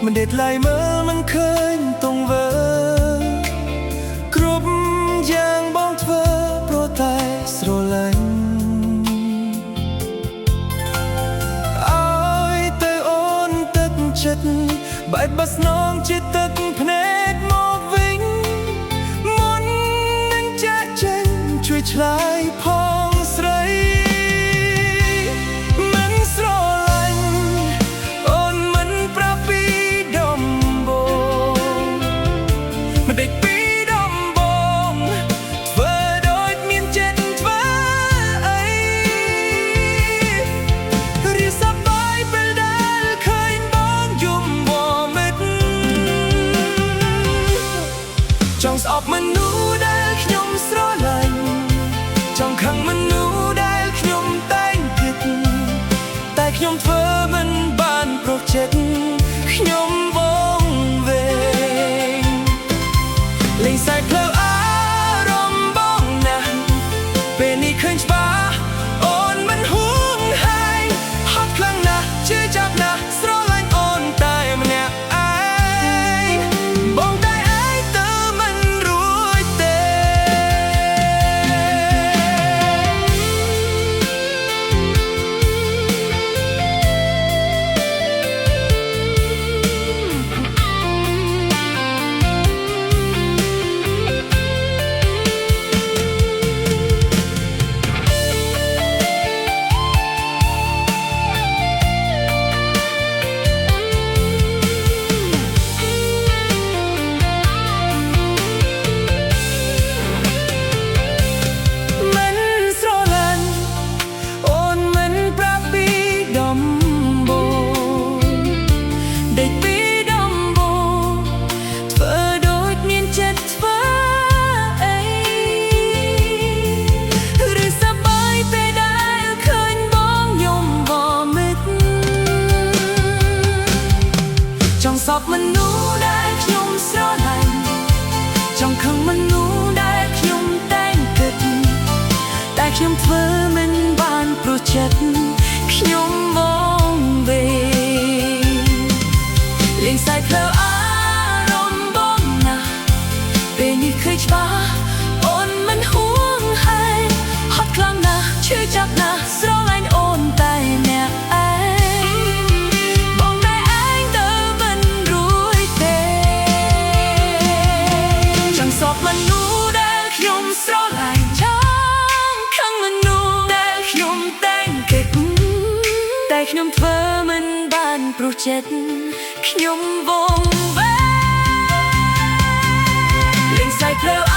มันเด็ดไหลเมื่อมันเคยตรงเวอกรุบយ៉ាងបងធ្វើព្រោះតែស្រឡាញ់ឲ្យទៅអូនទឹកចិត្តបែបបាស្នងជាទឹកភ្នែកមកវិញមុននឹងចាក់ចេញជួយឆ្លើយផងស្រីចង់ស្អប់មនុស្សដែលខ្ញុំស្រឡាញ់ចង់ខឹងមនុស្សដែលខ្ញុំតែងគិតតែខ្ញុំធ្វើមិនបានព្រោះចិត្តខ្ញុំវង្វេងលេងសើចផ្លូវអារម្មណ៍បងណាស់ពេលនេះឃើញច្បាស់អូនមិនហួងហែងហត់ខ្លាំងណាស់ជឿចាប់ណាស់ស្រឡាញ់អូនតែម្នាក់ចង់សពមនុស្សដែលខ្ញុំស្រឡាញ់ចង់ខឹងមនុស្សដែលខ្ញុំតែងគិតតែខ្ញុំធ្វើមិនបានព្រោះចិត្តខ្ញុំវង្វេងលេងសើចផ្លូវអារម្មណ៍បងណាស់ពេលនេះឃើញច្បាស់អូនមិនហួងហែងហត់ខ្លាំងណាស់ឈឺចាប់ណាស់ស្រឡាញ់អូនតែអ្នកឯងមនុស្សដែលខ្ញុំស្រឡាញ់ចង់ខឹងមនុស្សដែលខ្ញុំតែងគិតតែខ្ញុំធ្វើមិនបានព្រោះចិត្តខ្ញុំវង្វេងលេងសើចផ្លូវ